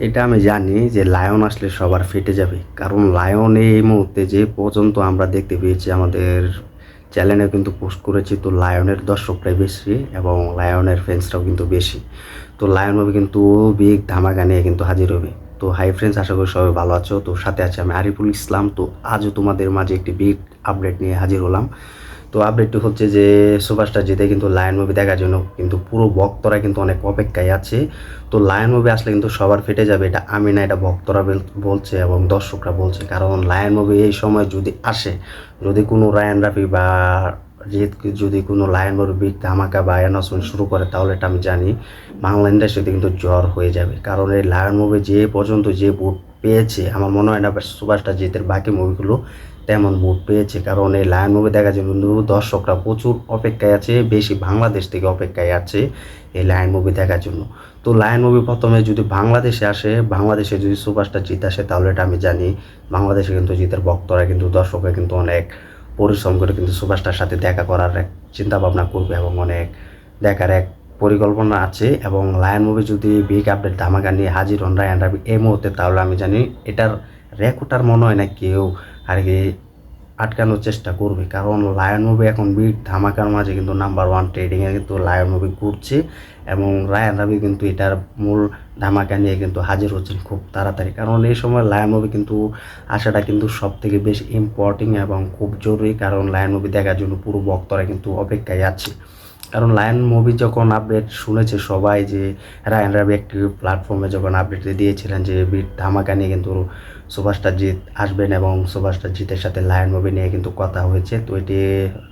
এটা আমি জানি যে লায়ন আসলে সবার ফেটে যাবে, কারণ লায়ন এই মুহূর্তে যে পর্যন্ত আমরা দেখতে পেয়েছি আমাদের চ্যানেলে কিন্তু পোস্ট করেছি, তো লায়নের দর্শকরাই বেশি এবং লায়নের ফ্যান্সরাও কিন্তু বেশি। তো লায়ন মুভি কিন্তু বিগ ধামাকা নিয়ে কিন্তু হাজির হবে। তো হাই ফ্রেন্ডস, আশা করি সবাই ভালো আছো। তো সাথে আছে আমি আরিফুল ইসলাম। তো আজও তোমাদের মাঝে একটি বিগ আপডেট নিয়ে হাজির হলাম। তো আপডেটটি হচ্ছে যে সুপারস্টার জিতে কিন্তু লায়ন মুভি দেখার জন্য কিন্তু পুরো ভক্তরা কিন্তু অনেক অপেক্ষায় আছে। তো লায়ন মুভি আসলে কিন্তু সবার ফেটে যাবে, এটা আমি না, এটা ভক্তরা বলছে এবং দর্শকরা বলছে। কারণ লায়ন মুভি এই সময় যদি আসে, যদি কোনো রায়ান রাফি বা জিৎ যদি কোনো লায়ন মুভি বিগ ধামাকা বা অ্যানাউন্সমেন্ট শুরু করে, তাহলে এটা আমি জানি বাংলা ইন্ডাস্ট্রিতে কিন্তু জ্বর হয়ে যাবে। কারণ এই লায়ন মুভি যে পর্যন্ত যে বুট পেয়েছে, আমার মনে হয় না সুপারস্টার জিতের বাকি মুভিগুলো তেমন বুট পেয়েছে। কারণ এই লায়ন মুভি দেখার জন্য কিন্তু দর্শকরা প্রচুর অপেক্ষায় আছে, বেশি বাংলাদেশ থেকে অপেক্ষায় আছে এই লায়ন মুভি দেখার জন্য। তো লায়ন মুভি প্রথমে যদি বাংলাদেশে আসে, বাংলাদেশে যদি সুপারস্টার জিত আসে, তাহলে এটা আমি জানি বাংলাদেশে কিন্তু জিতের ভক্তরা কিন্তু দর্শকরা কিন্তু অনেক পরিশ্রম করে কিন্তু সুপারস্টার সাথে দেখা করার এক চিন্তা ভাবনা করবে এবং অনেক দেখার এক পরিকল্পনা আছে। এবং লায়ন মুভি যদি বিগ আপডেট ধামাকা নিয়ে হাজির হন রায়ান রাবি এই মুহূর্তে, তাহলে আমি জানি এটার রেকর্ডটার মনে হয় না কেউ আর কি আটকানোর চেষ্টা করবে। কারণ লায়ন মুভি এখন বিগ ধামাকার মাঝে কিন্তু নাম্বার ওয়ান ট্রেডিংয়ে কিন্তু লায়ন মুভি ঘুরছে এবং রায়ান রাবি কিন্তু এটার মূল ধামাকা নিয়ে কিন্তু হাজির হচ্ছেন খুব তাড়াতাড়ি। কারণ এই সময় লায়ন মুভি কিন্তু আসাটা কিন্তু সব থেকে বেশি ইম্পর্টেন্ট এবং খুব জরুরি। কারণ লায়ন মুভি দেখার জন্য পুরো ভক্তরা কিন্তু অপেক্ষায় আছে। কারণ লায়ন মুভি যখন আপডেট শুনেছে সবাই, যে রায়ান রাবি একটি প্ল্যাটফর্মে যখন আপডেট দিয়েছিলেন যে বিগ ধামাকা নিয়ে কিন্তু সুপারস্টার জিৎ আসবেন এবং সুপারস্টার জিতের সাথে লায়ন মুভি নিয়ে কিন্তু কথা হয়েছে। তো এটি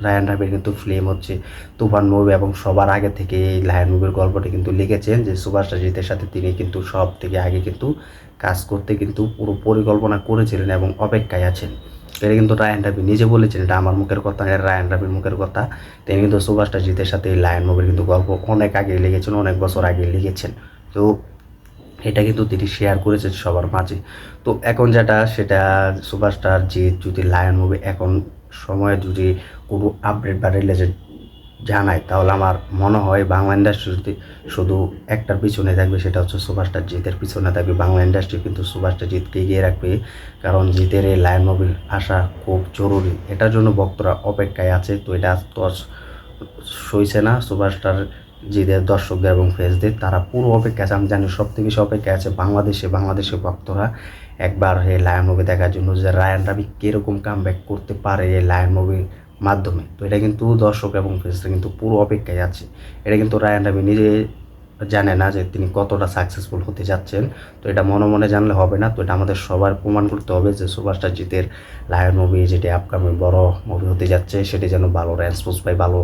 রায়ান রাবির কিন্তু ফিল্ম হচ্ছে তুফান মুভি এবং সবার আগে থেকে এই লায়ন মুভির গল্পটি কিন্তু লিখেছেন যে সুপারস্টার জিতের সাথে তিনি কিন্তু সব থেকে আগে কিন্তু কাজ করতে কিন্তু পুরো পরিকল্পনা করেছিলেন এবং অপেক্ষায় আছেন। এটা কিন্তু রায়ান রাবি নিজে বলেছেন, এটা আমার মুখের কথা, এটা রায়ান রাবির মুখের কথা। তিনি কিন্তু সুপারস্টার জিতের সাথে এই লায়ন মুভির কিন্তু গল্প অনেক আগে লিখেছেন, অনেক বছর আগে লিখেছেন। তো এটা কিন্তু তিনি শেয়ার করেছেন সবার মাঝে। তো এখন যেটা সেটা সুপারস্টার জিৎ যদি লায়ন মুভি এখন সময়ে যদি কোনো আপডেট বা রিলিজে জানায়, তাহলে আমার মনে হয় বাংলা ইন্ডাস্ট্রিতে শুধু একটার পিছনে থাকবে, সেটা হচ্ছে সুপারস্টার জিতের পিছনে থাকবে বাংলা ইন্ডাস্ট্রি, কিন্তু সুপারস্টার জিতকে এগিয়ে রাখবে। কারণ জিতের এই লায়ন মুভি আসা খুব জরুরি, এটার জন্য ভক্তরা অপেক্ষায় আছে। তো এটা তো সইছে না সুপারস্টার জিদের দর্শকদের এবং ফ্যান্সদের, তারা পুরো অপেক্ষা আছে। আমি জানি সব থেকে বেশি অপেক্ষায় আছে বাংলাদেশে ভক্তরা একবার এই লায়ন মুভি দেখার জন্য, যে রায়ান রাবি কীরকম কামব্যাক করতে পারে এই লায়ন মুভির মাধ্যমে। তো এটা কিন্তু দর্শক এবং ফ্যান্সরা কিন্তু পুরো অপেক্ষায় আছে। এটা কিন্তু রায়ান রাবি নিজে জানে না যে তিনি কতটা সাকসেসফুল হতে যাচ্ছেন। তো এটা মনে মনে জানলে হবে না, তো এটা আমাদের সবার প্রমাণ করতে হবে যে সুপারস্টার জিতের লায়ন মুভি যেটি আপকামিং বড় মুভি হতে যাচ্ছে, সেটি যেন ভালো রেসপন্স পায়, ভালো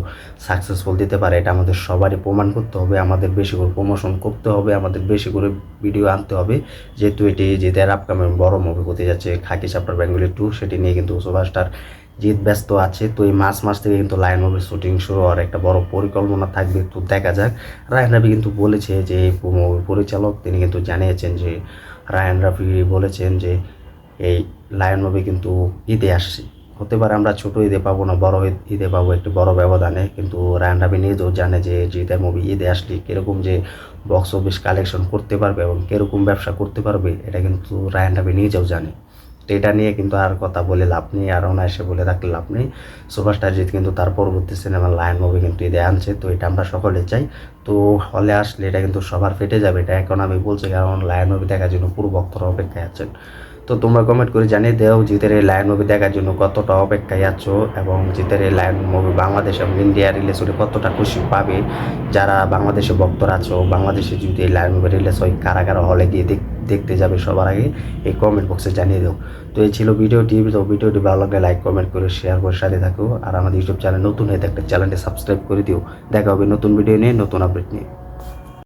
সাকসেসফুল দিতে পারে। এটা আমাদের সবারই প্রমাণ করতে হবে, আমাদের বেশি করে প্রমোশন করতে হবে, আমাদের বেশি করে ভিডিও আনতে হবে। যেহেতু এটি জিতের আপকামিং বড় মুভি হতে যাচ্ছে খাকি চ্যাপ্টার বেঙ্গলি 2, সেটি নিয়ে কিন্তু সুপারস্টার জিৎ ব্যস্ত আছে। তো এই মাস থেকে কিন্তু লায়ন মুভির শুটিং শুরু হওয়ার একটা বড় পরিকল্পনা থাকবে, তো দেখা যাক। রায়ান রাফি কিন্তু বলেছে যে এই মুভির পরিচালক, তিনি কিন্তু জানিয়েছেন যে রায়ান রাফি বলেছেন যে এই লায়ন মুভি কিন্তু ঈদে আসছে, হতে পারে আমরা ছোটো ঈদে পাবো না, বড় ঈদে পাবো একটি বড় ব্যবধানে। কিন্তু রায়ান রাফি নিজেও জানে যে জিতের মুভি ঈদে আসলে কীরকম যে বক্স অফিস কালেকশন করতে পারবে এবং কীরকম ব্যবসা করতে পারবে, এটা কিন্তু রায়ান রাফি নিজেও জানে। তো এটা নিয়ে কিন্তু আর কথা বলে লাভ নেই, আর অনায়াসে বলে রাখলে লাভ নেই। সুপারস্টার জিৎ কিন্তু তার পরবর্তী সিনেমা লায়ন মুভি কিন্তু ঈদে আনছে, তো এটা আমরা সকলে চাই। তো হলে আসলে এটা কিন্তু সবার ফেটে যাবে, এটা এখন আমি বলছি, কারণ লায়ন মুভি দেখার জন্য পুরো ভক্তরা অপেক্ষায় আছেন। তো তোমরা কমেন্ট করে জানিয়ে দাও জিতের এই লায়ন মুভি দেখার জন্য কতটা অপেক্ষায় আছো, এবং জিতের এই লায়ন মুভি বাংলাদেশ এবং ইন্ডিয়া রিলিজ হলে কতটা খুশি পাবে যারা বাংলাদেশে ভক্তরা আছো। বাংলাদেশে যদি এই লায়ন মুভি রিলিজ হয়, কারা কারা হলে গিয়ে দেখতে যাবে সবার আগে, এই কমেন্ট বক্সে জানিয়ে দাও। তো এই ছিল ভিডিওটি। তো ভিডিওটি ভালো লাগলে লাইক কমেন্ট করে শেয়ার করে সাথে থাকো, আর আমাদের ইউটিউব চ্যানেল নতুন হয়ে থাকলে চ্যানেলটি সাবস্ক্রাইব করে দিও। দেখা হবে নতুন ভিডিও নিয়ে, নতুন আপডেট নিয়ে।